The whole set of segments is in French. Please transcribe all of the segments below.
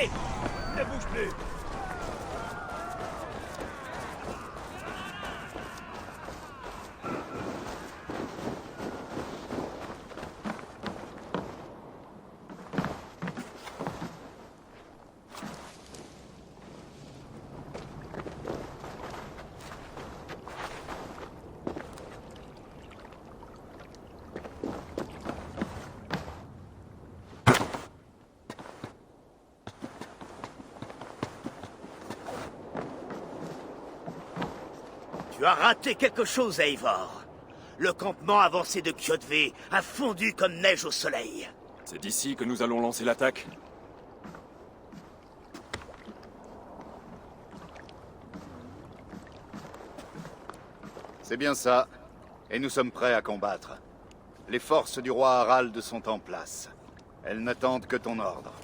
Allez! Ne bouge plus! Tu as raté quelque chose, Eivor. Le campement avancé de Kjotve a fondu comme neige au soleil. C'est d'ici que nous allons lancer l'attaque. C'est bien ça. Et nous sommes prêts à combattre. Les forces du roi Harald sont en place. Elles n'attendent que ton ordre.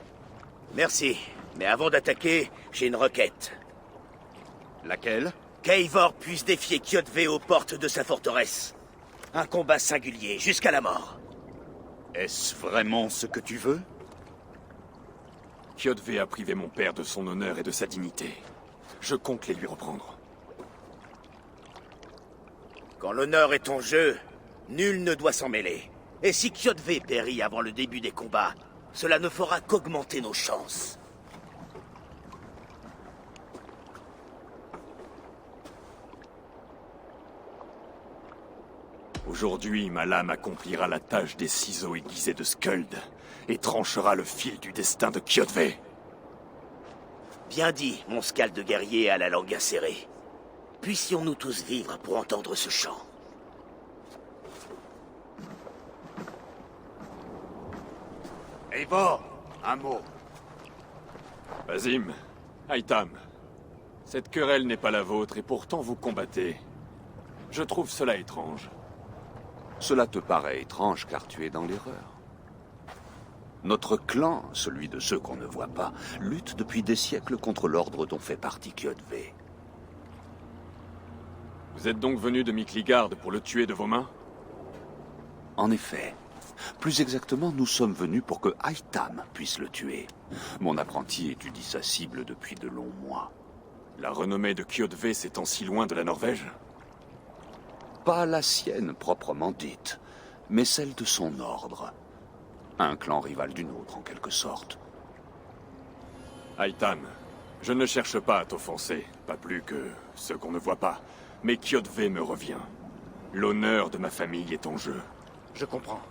Merci, mais avant d'attaquer, j'ai une requête. Laquelle? Qu'Eivor puisse défier Kjotve aux portes de sa forteresse. Un combat singulier, jusqu'à la mort. Est-ce vraiment ce que tu veux? Kjotve a privé mon père de son honneur et de sa dignité. Je compte les lui reprendre. Quand l'honneur est en jeu, nul ne doit s'en mêler. Et si Kjotve périt avant le début des combats, cela ne fera qu'augmenter nos chances. Aujourd'hui, ma lame accomplira la tâche des ciseaux aiguisés de Skuld et tranchera le fil du destin de Kjotve. Bien dit, mon scalde de guerrier à la langue acérée. Puissions-nous tous vivre pour entendre ce chant. Eivor, un mot. Azim, Aitam, cette querelle n'est pas la vôtre et pourtant vous combattez. Je trouve cela étrange. Cela te paraît étrange car tu es dans l'erreur. Notre clan, celui de ceux qu'on ne voit pas, lutte depuis des siècles contre l'ordre dont fait partie Kjotve. Vous êtes donc venu de Mikligard pour le tuer de vos mains? En effet. Plus exactement, nous sommes venus pour que Aitam puisse le tuer. Mon apprenti étudie sa cible depuis de longs mois. La renommée de Kjotve s'étend si loin de la Norvège? Pas la sienne proprement dite, mais celle de son ordre. Un clan rival du nôtre, en quelque sorte. Aitam, je ne cherche pas à t'offenser, pas plus que ce qu'on ne voit pas. Mais Kjotve me revient. L'honneur de ma famille est en jeu. Je comprends.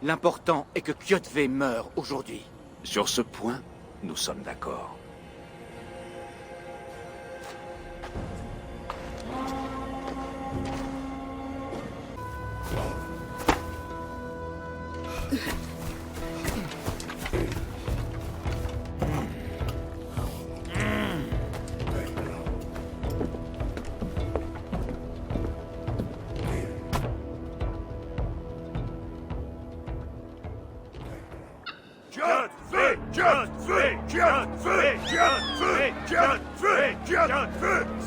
L'important est que Kjotve meure aujourd'hui. Sur ce point, nous sommes d'accord.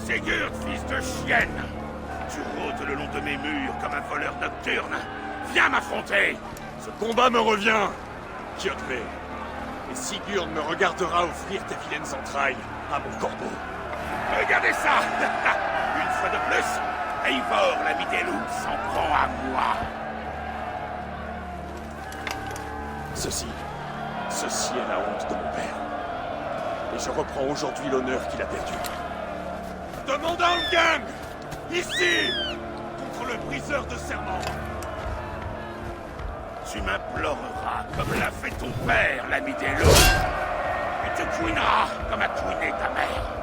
Sigurd, fils de chienne! Tu rôdes le long de mes murs comme un voleur nocturne! Viens m'affronter! Ce combat me revient, Kjotve. Et Sigurd me regardera offrir tes vilaines entrailles à mon corbeau. Regardez ça! Une fois de plus, Eivor, l'ami des loups, s'en prend à moi! Ceci est la honte de mon père. Et je reprends aujourd'hui l'honneur qu'il a perdu. Demande à Gang! Ici! Contre le briseur de serment! Tu m'imploreras comme l'a fait ton père, l'ami des loups! Et tu couineras comme a couiné ta mère!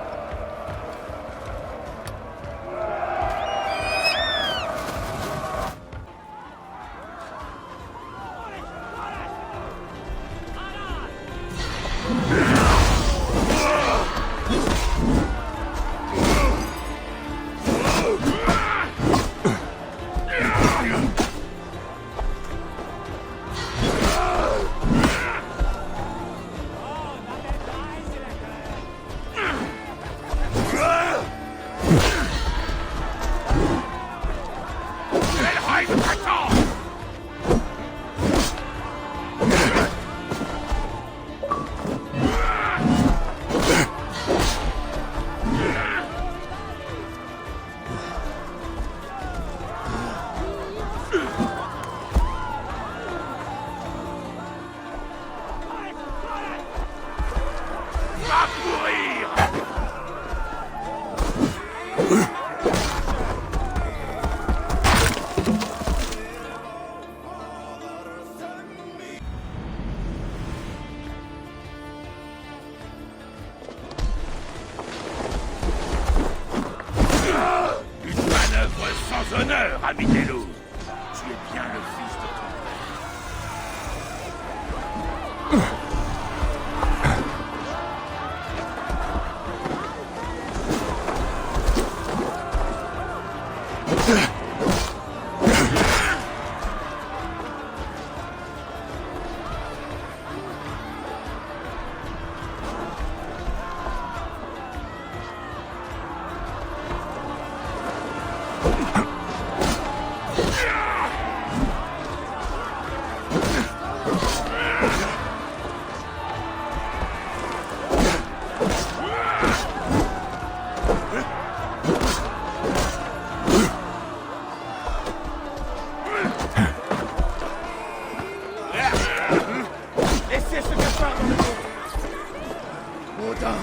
honneur, ami des loups. Tu es bien le fils de ton père. Laissez ce gaspard dans le fond. Odin.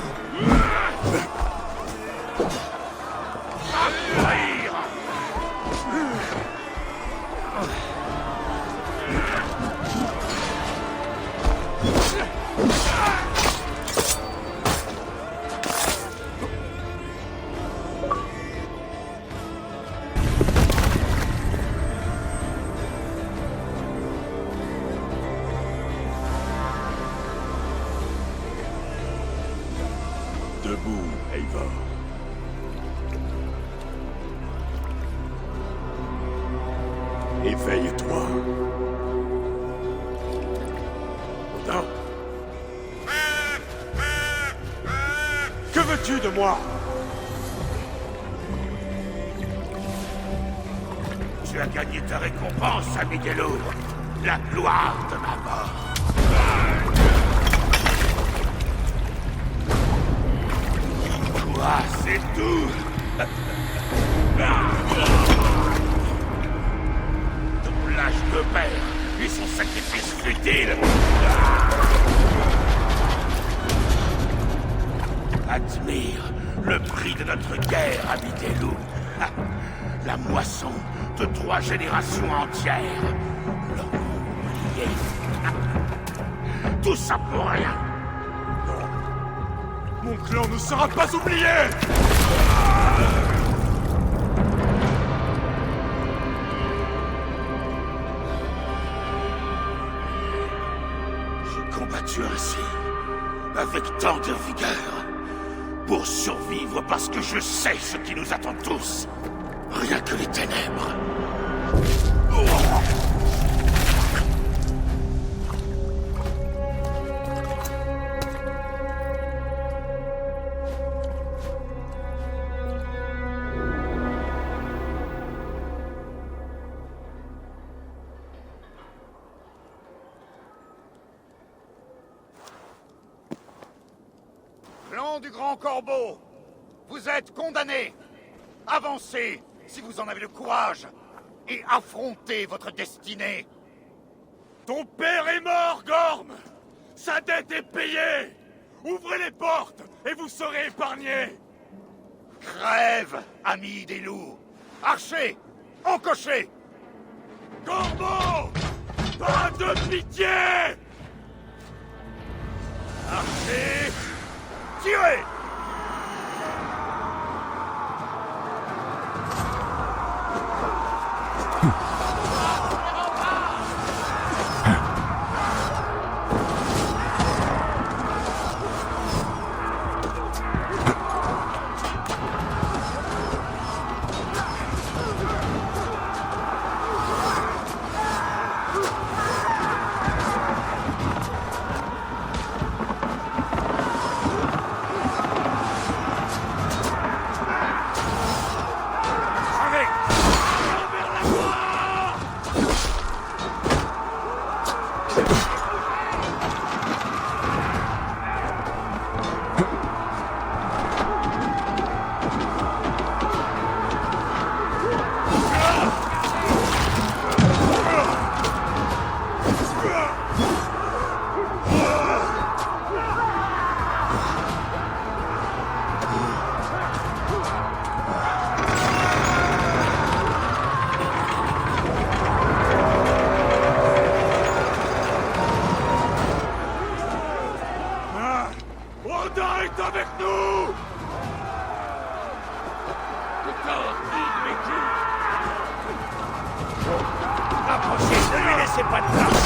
Debout, Eivor. Éveille-toi. Odin. Que veux-tu de moi? Tu as gagné ta récompense, ami des loups. La gloire de ma mort. Quoi, c'est tout. Ton lâche de père et son sacrifice futile. Admire le prix de notre guerre, ami des loups. La moisson de 3 générations entières. Leur monde oublié. Tout ça pour rien. Mon clan ne sera pas oublié! J'ai combattu ainsi, avec tant de vigueur, pour survivre parce que je sais ce qui nous attend tous. Rien que les ténèbres. Clan du Grand Corbeau, vous êtes condamnés. Avancez, si vous en avez le courage, et affrontez votre destinée. Ton père est mort, Gorm! Sa dette est payée! Ouvrez les portes, et vous serez épargnés! Crève, amis des loups. Archers, encochez. Corbeau! Pas de pitié! Archers, tirez. Odin est avec nous! Le temps vide mes coups. Approchez, ne lui laissez pas de place.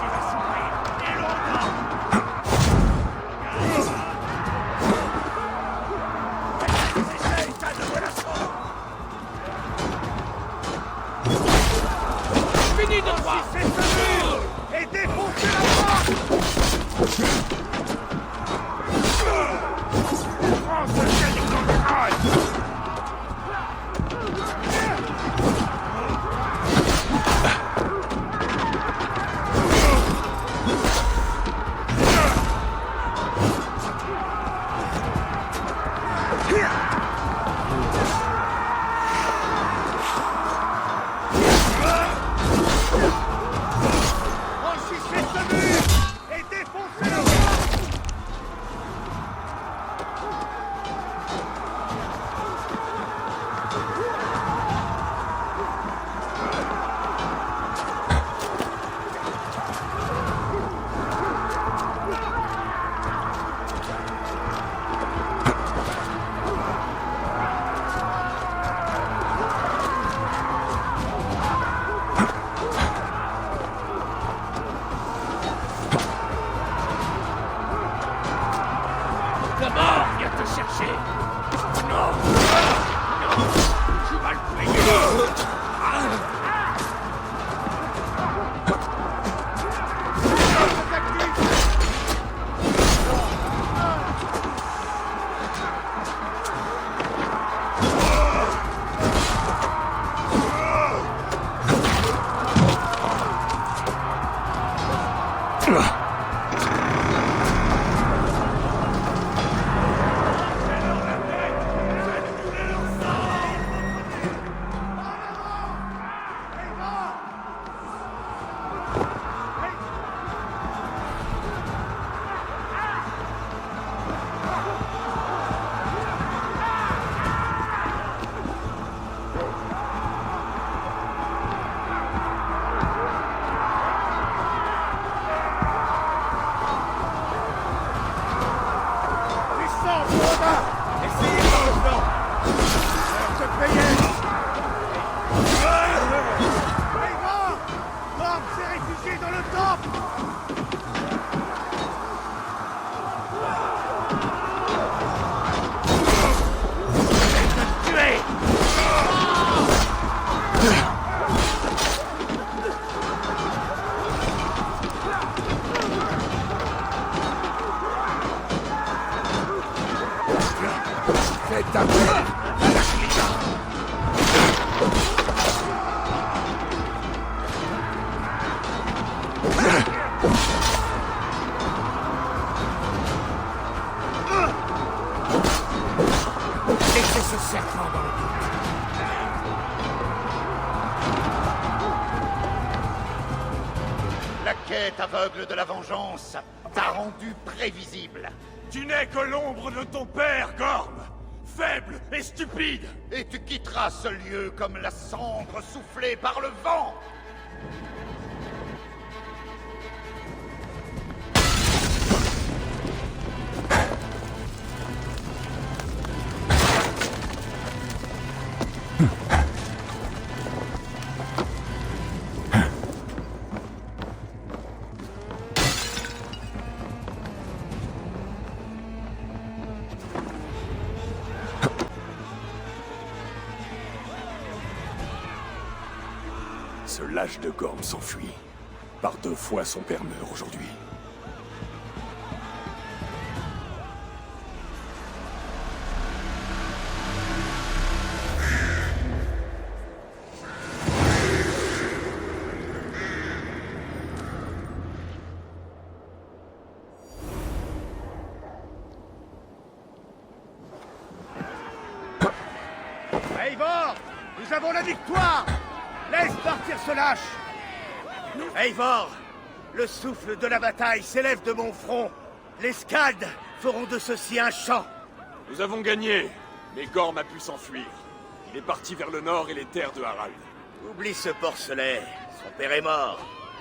Tu vas souffrir. Et longtemps. État de relâchement. Fini de droit. C'est ce mur. Et défoncez la porte. Prends ce caillou dans le crâne. Franchissez ce mur et défoncez-le. La mort vient te chercher. Non. Non. Tu vas le payer. Puissance, Robin. Essayez dans le flanc. L'heure de payer. Eivor, Gorm s'est réfugié dans le temple. Tuez. Faites appel à la Clica. Laissez ce serpent dans le doute. La quête aveugle de la vengeance t'a rendu prévisible. Tu n'es que l'ombre de ton père, Gorm. Faible et stupide. Et tu quitteras ce lieu comme la cendre soufflée par le vent. Ce lâche de Gorm s'enfuit. Par 2 fois son père meurt aujourd'hui. Eivor, nous avons la victoire. Laisse partir ce lâche. Eivor, le souffle de la bataille s'élève de mon front. Les Skalds feront de ceci un chant. Nous avons gagné, mais Gorm a pu s'enfuir. Il est parti vers le nord et les terres de Harald. Oublie ce porcelet. Son père est mort.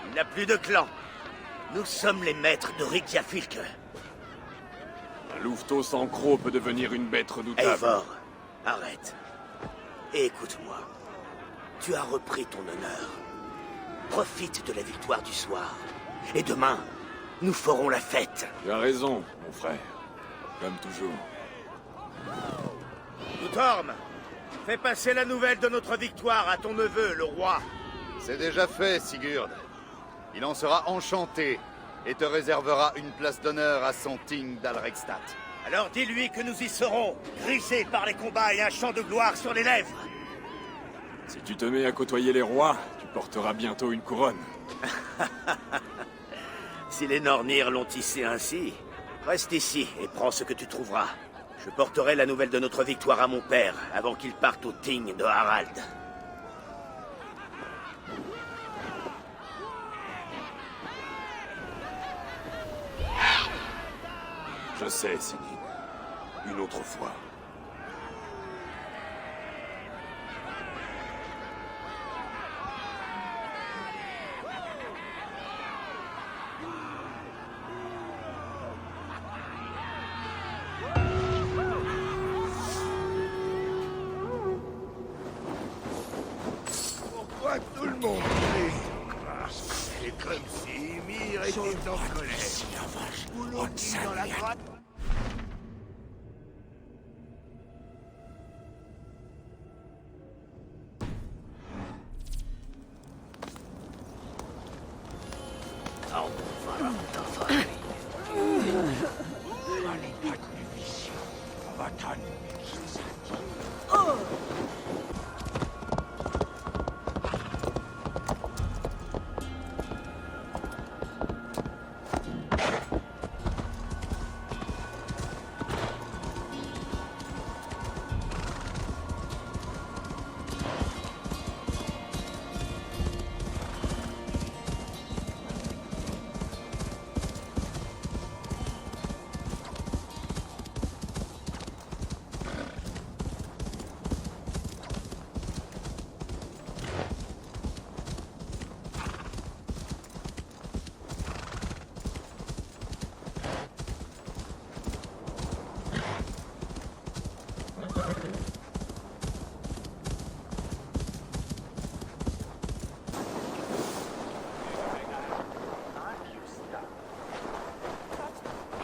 Il n'a plus de clan. Nous sommes les maîtres de Reykjavik. Un louveteau sans croc peut devenir une bête redoutable. Eivor, arrête. Et écoute-moi. Tu as repris ton honneur. Profite de la victoire du soir. Et demain, nous ferons la fête. Tu as raison, mon frère. Comme toujours. Guthorm, fais passer la nouvelle de notre victoire à ton neveu, le roi. C'est déjà fait, Sigurd. Il en sera enchanté et te réservera une place d'honneur à son Ting d'Alrekstadt. Alors dis-lui que nous y serons, grisés par les combats et un chant de gloire sur les lèvres. Si tu te mets à côtoyer les rois, tu porteras bientôt une couronne. Si les Nornir l'ont tissé ainsi, reste ici et prends ce que tu trouveras. Je porterai la nouvelle de notre victoire à mon père avant qu'il parte au Ting de Harald. Je sais, Sigyn. Une autre fois. Pourquoi tout le monde crie? C'est comme si Ymir était en colère. Ou l'autre qui dans la grotte.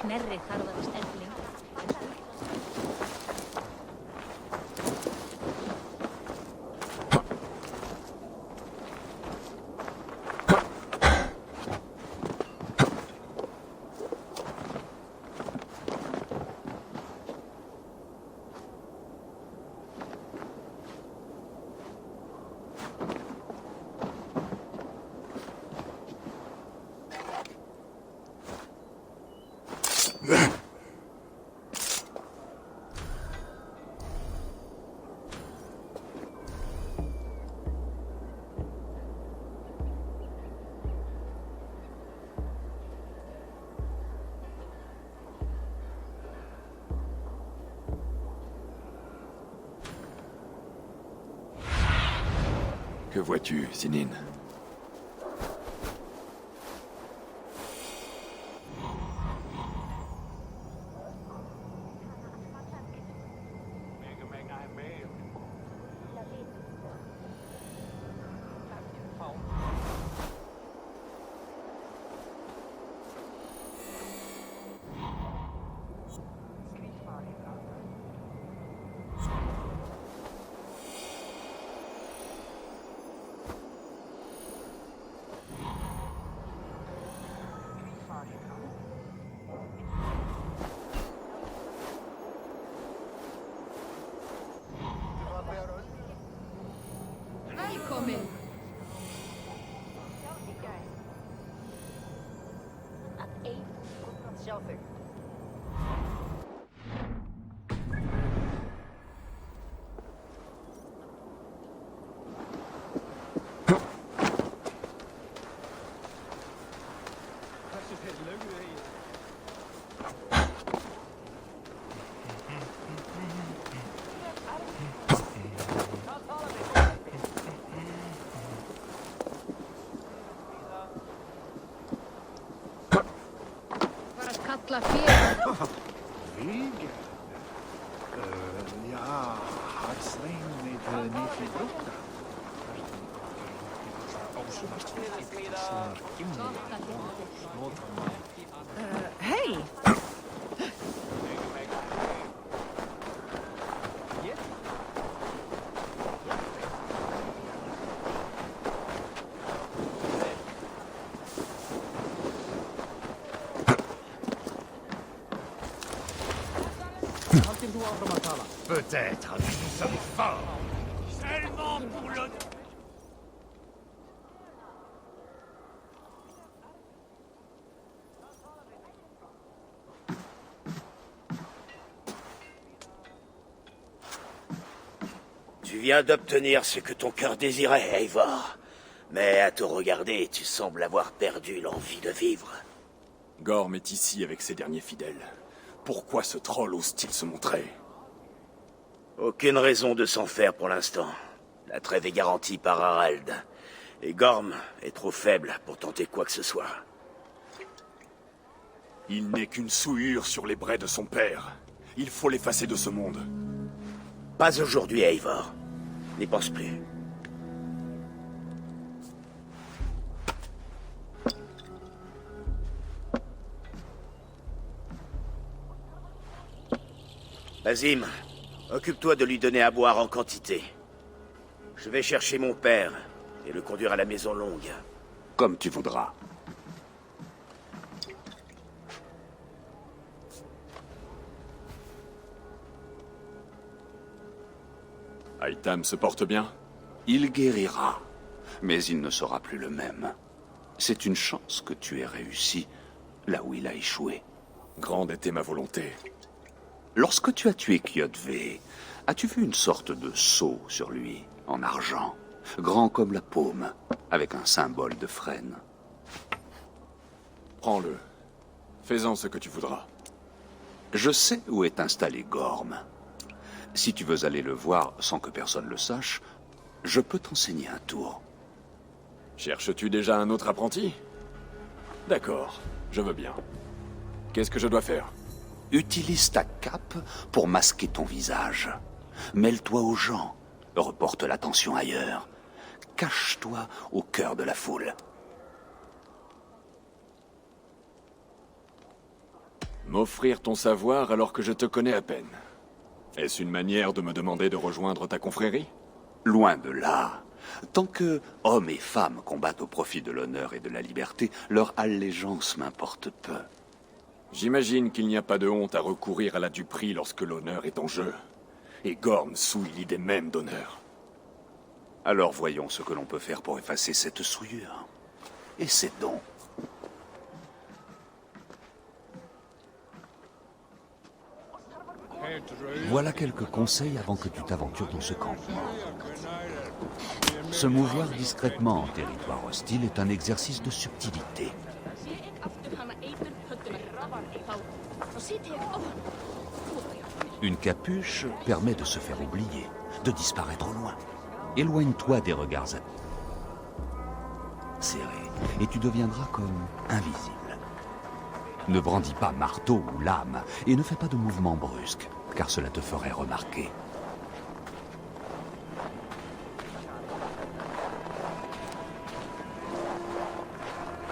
Knerri harðast elling. Que vois-tu, Sigyn? Välkommen! Var att kalla fel. Vilger. Ja, hartslijn met neefje Brokta. Hey! Peut-être, mais nous sommes forts. Seulement pour le... Tu viens d'obtenir ce que ton cœur désirait, Eivor. Mais à te regarder, tu sembles avoir perdu l'envie de vivre. Gorm est ici avec ses derniers fidèles. Pourquoi ce troll ose-t-il se montrer? Aucune raison de s'en faire pour l'instant. La trêve est garantie par Harald. Et Gorm est trop faible pour tenter quoi que ce soit. Il n'est qu'une souillure sur les brais de son père. Il faut l'effacer de ce monde. Pas aujourd'hui, Eivor. N'y pense plus. Azim, occupe-toi de lui donner à boire en quantité. Je vais chercher mon père et le conduire à la maison longue. Comme tu voudras. Aitam se porte bien? Il guérira, mais il ne sera plus le même. C'est une chance que tu aies réussi là où il a échoué. Grande était ma volonté. Lorsque tu as tué Kjotve, as-tu vu une sorte de sceau sur lui, en argent, grand comme la paume, avec un symbole de frêne? Prends-le. Fais-en ce que tu voudras. Je sais où est installé Gorm. Si tu veux aller le voir sans que personne le sache, je peux t'enseigner un tour. Cherches-tu déjà un autre apprenti? D'accord, je veux bien. Qu'est-ce que je dois faire? Utilise ta cape pour masquer ton visage. Mêle-toi aux gens. Reporte l'attention ailleurs. Cache-toi au cœur de la foule. M'offrir ton savoir alors que je te connais à peine. Est-ce une manière de me demander de rejoindre ta confrérie? Loin de là. Tant que hommes et femmes combattent au profit de l'honneur et de la liberté, leur allégeance m'importe peu. J'imagine qu'il n'y a pas de honte à recourir à la duperie lorsque l'honneur est en jeu. Et Gorm souille l'idée même d'honneur. Alors voyons ce que l'on peut faire pour effacer cette souillure. Et c'est donc. Voilà quelques conseils avant que tu t'aventures dans ce campement. Se mouvoir discrètement en territoire hostile est un exercice de subtilité. Une capuche permet de se faire oublier, de disparaître au loin. Éloigne-toi des regards serrés, et tu deviendras comme invisible. Ne brandis pas marteau ou lame, et ne fais pas de mouvements brusques, car cela te ferait remarquer.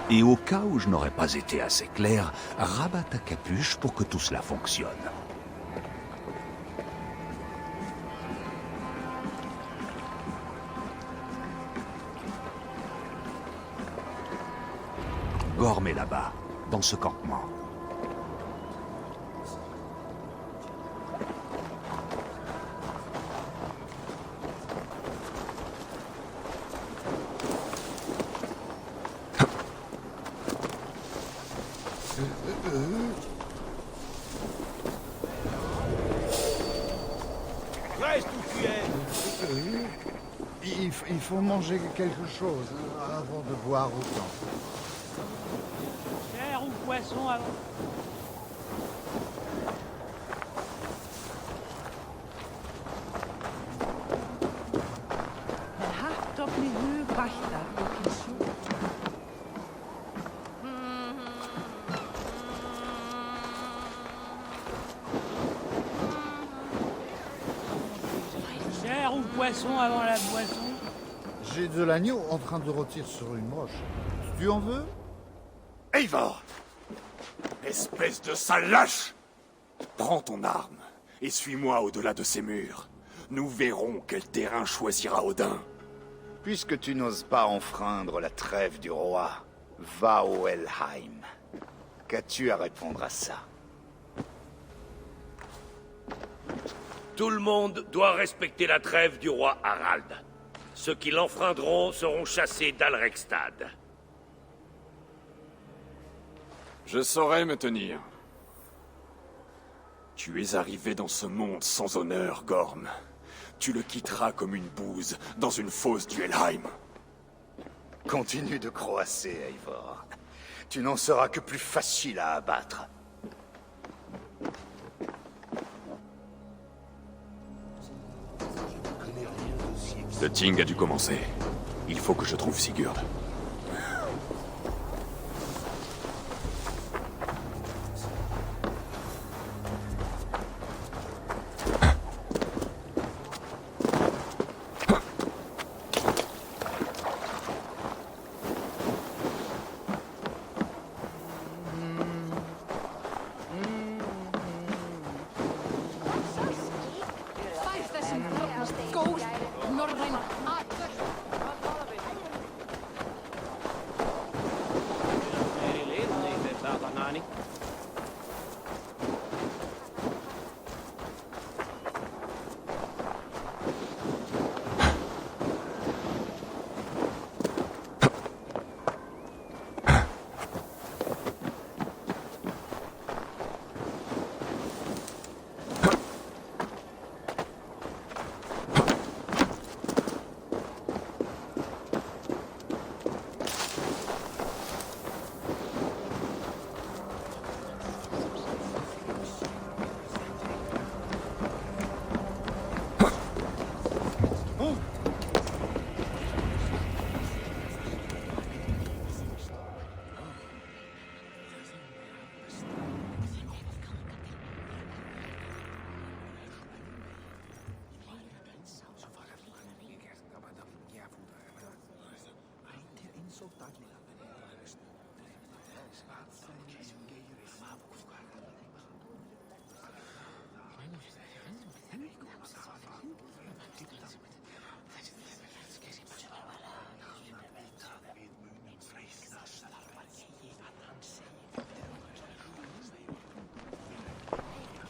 Et au cas où je n'aurais pas été assez clair, rabats ta capuche pour que tout cela fonctionne. Gorm est là-bas, dans ce campement. Reste où tu es. Il faut manger quelque chose avant de boire autant. Chair ou poisson avant. boisson avant la boisson. J'ai de l'agneau en train de rôtir sur une broche. Tu en veux? Eivor! Espèce de sale lâche! Prends ton arme et suis-moi au-delà de ces murs. Nous verrons quel terrain choisira Odin. Puisque tu n'oses pas enfreindre la trêve du roi, va au Helheim. Qu'as-tu à répondre à ça? Tout le monde doit respecter la trêve du roi Harald. Ceux qui l'enfreindront seront chassés d'Alrekstad. Je saurai me tenir. Tu es arrivé dans ce monde sans honneur, Gorm. Tu le quitteras comme une bouse dans une fosse du Helheim. Continue de croasser, Eivor. Tu n'en seras que plus facile à abattre. Le Ting a dû commencer. Il faut que je trouve Sigurd.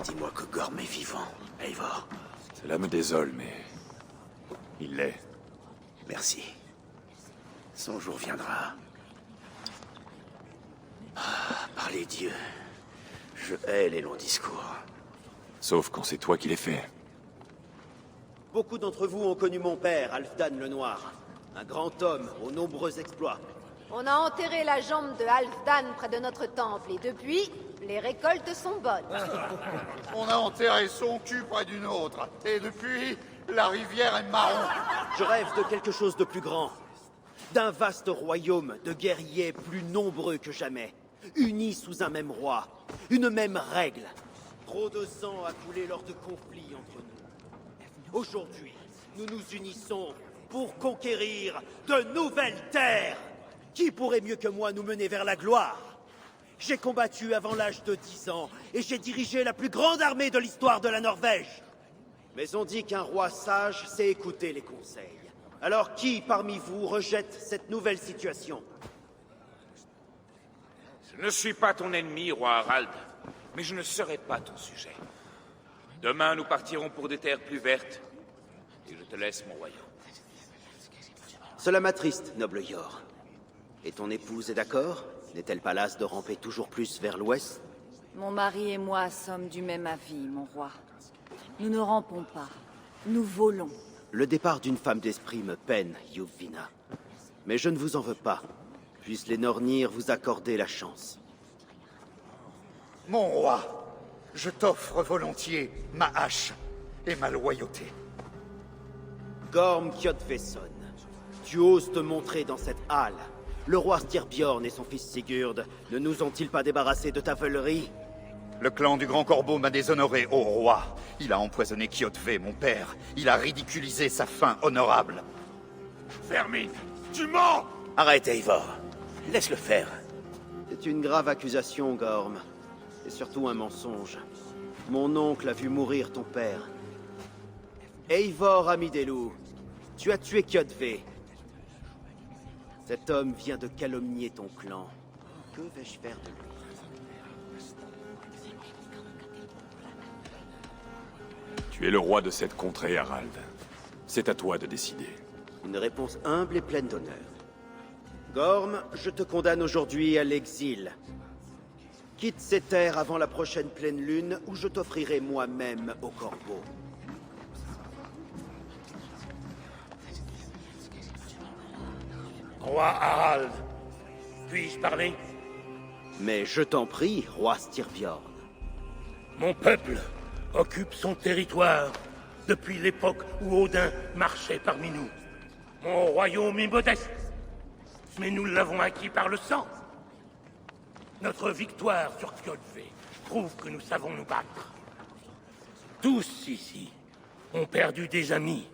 Dis-moi que Gorm est vivant, Eivor. Cela me désole, mais... il l'est. Merci. Son jour viendra. Ah, par les dieux. Je hais les longs discours. Sauf quand c'est toi qui les fais. Beaucoup d'entre vous ont connu mon père, Halfdan le Noir. Un grand homme aux nombreux exploits. On a enterré la jambe de Halfdan près de notre temple et depuis, les récoltes sont bonnes. On a enterré son cul près d'une autre. Et depuis, la rivière est marron. Je rêve de quelque chose de plus grand. D'un vaste royaume de guerriers plus nombreux que jamais. Unis sous un même roi. Une même règle. Trop de sang a coulé lors de conflits entre nous. Aujourd'hui, nous nous unissons pour conquérir de nouvelles terres. Qui pourrait mieux que moi nous mener vers la gloire? J'ai combattu avant l'âge de 10 ans et j'ai dirigé la plus grande armée de l'histoire de la Norvège. Mais on dit qu'un roi sage sait écouter les conseils. Alors qui parmi vous rejette cette nouvelle situation? Je ne suis pas ton ennemi, roi Harald, mais je ne serai pas ton sujet. Demain, nous partirons pour des terres plus vertes, et je te laisse mon royaume. Cela m'attriste, noble Yor. Et ton épouse est d'accord? N'est-elle pas lasse de ramper toujours plus vers l'ouest? Mon mari et moi sommes du même avis, mon roi. Nous ne rampons pas, nous volons. Le départ d'une femme d'esprit me peine, Yuvvina. Mais je ne vous en veux pas. Puissent les Nornir vous accorder la chance. Mon roi, je t'offre volontiers ma hache et ma loyauté. Gorm Kjotveson, tu oses te montrer dans cette halle. Le roi Styrbjorn et son fils Sigurd ne nous ont-ils pas débarrassés de ta veulerie? Le clan du Grand Corbeau m'a déshonoré, ô roi. Il a empoisonné Kjotve, mon père. Il a ridiculisé sa fin honorable. Vermine, tu mens! Arrête, Eivor. Laisse-le faire. C'est une grave accusation, Gorm. Et surtout un mensonge. Mon oncle a vu mourir ton père. Eivor Amidelu, tu as tué Kjotve. Cet homme vient de calomnier ton clan. Que vais-je faire de lui? Tu es le roi de cette contrée, Harald. C'est à toi de décider. Une réponse humble et pleine d'honneur. Gorm, je te condamne aujourd'hui à l'exil. Quitte ces terres avant la prochaine pleine lune, où je t'offrirai moi-même au corbeau. Roi Harald, puis-je parler? Mais je t'en prie, roi Styrbjorn. Mon peuple occupe son territoire depuis l'époque où Odin marchait parmi nous. Mon royaume est modeste, mais nous l'avons acquis par le sang. Notre victoire sur Kjotve prouve que nous savons nous battre. Tous ici ont perdu des amis,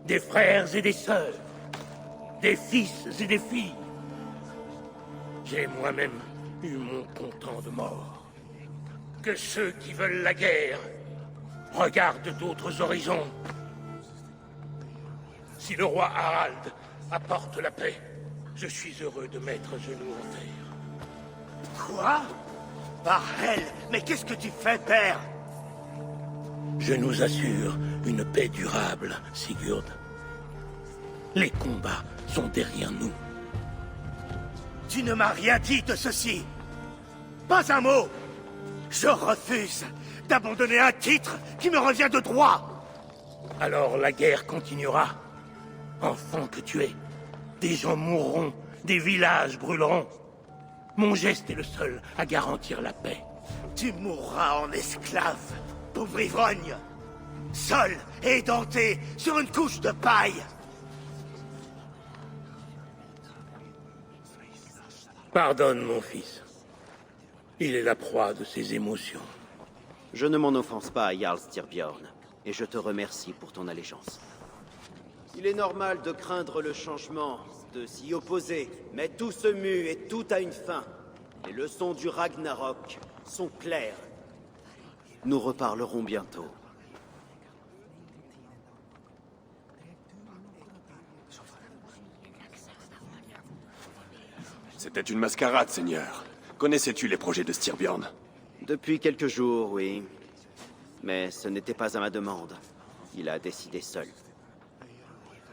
des frères et des sœurs, des fils et des filles. J'ai moi-même eu mon comptant de mort. Que ceux qui veulent la guerre regardent d'autres horizons. Si le roi Harald apporte la paix, je suis heureux de mettre genoux en terre. Quoi? Par Hel, mais qu'est-ce que tu fais, père? Je nous assure une paix durable, Sigurd. Les combats sont derrière nous. Tu ne m'as rien dit de ceci. Pas un mot. Je refuse d'abandonner un titre qui me revient de droit. Alors la guerre continuera. Enfant que tu es, des gens mourront, des villages brûleront. Mon geste est le seul à garantir la paix. Tu mourras en esclave, pauvre ivrogne. Seul et édenté sur une couche de paille. Pardonne, mon fils. Il est la proie de ses émotions. Je ne m'en offense pas à Jarl Styrbjorn, et je te remercie pour ton allégeance. Il est normal de craindre le changement, de s'y opposer, mais tout se mue et tout a une fin. Les leçons du Ragnarok sont claires. Nous reparlerons bientôt. C'était une mascarade, Seigneur. Connaissais-tu les projets de Styrbjorn? Depuis quelques jours, oui. Mais ce n'était pas à ma demande. Il a décidé seul.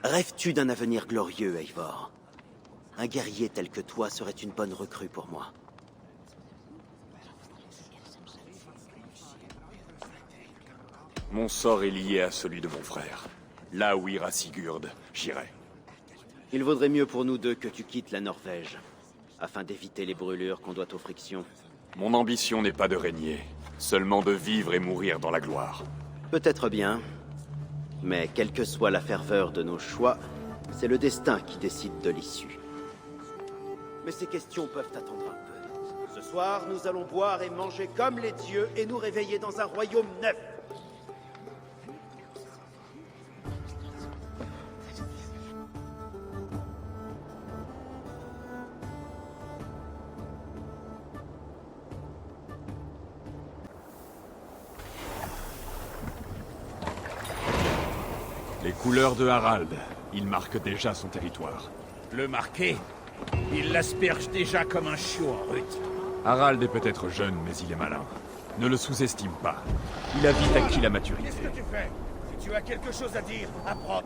Rêves-tu d'un avenir glorieux, Eivor? Un guerrier tel que toi serait une bonne recrue pour moi. Mon sort est lié à celui de mon frère. Là où ira Sigurd, j'irai. Il vaudrait mieux pour nous deux que tu quittes la Norvège, afin d'éviter les brûlures qu'on doit aux frictions. Mon ambition n'est pas de régner, seulement de vivre et mourir dans la gloire. Peut-être bien, mais quelle que soit la ferveur de nos choix, c'est le destin qui décide de l'issue. Mais ces questions peuvent attendre un peu. Ce soir, nous allons boire et manger comme les dieux et nous réveiller dans un royaume neuf. Les couleurs de Harald, il marque déjà son territoire. Le marquer? Il l'asperge déjà comme un chiot en rut. Harald est peut-être jeune, mais il est malin. Ne le sous-estime pas. Il a vite acquis la maturité. Qu'est-ce que tu fais? Si tu as quelque chose à dire, apprends.